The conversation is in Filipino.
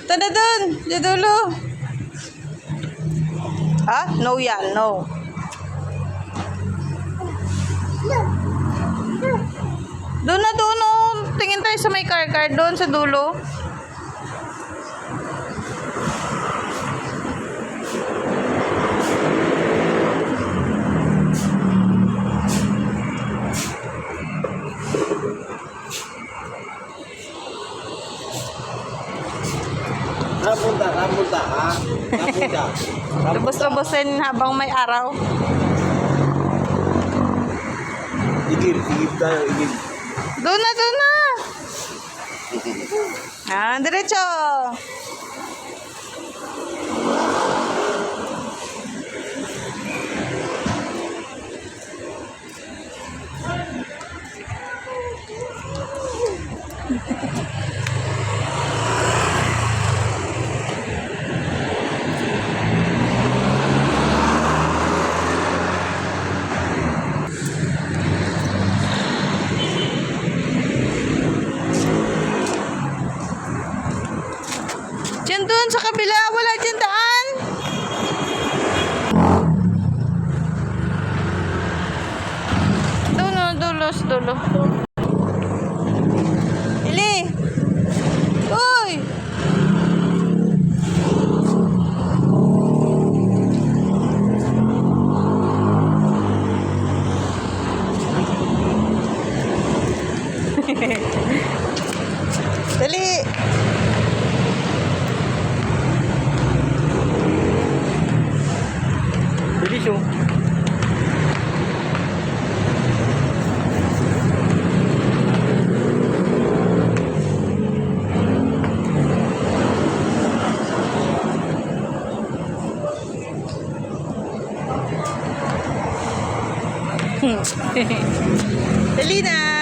Tada dun! Sa dulo! Ha? No yan, no. Doon na doon, oh. Tingin tayo sa may car doon sa dulo. Napunta ha? Napunta. Lubos-lubosin habang may araw. Igib tayo, igib. Doon na, doon na. Diretso. Diyan doon sa kabila, wala dyan daan. Dulo, dulo, dulo. Ili! Uy! Dali! Bilis oh. Dali na!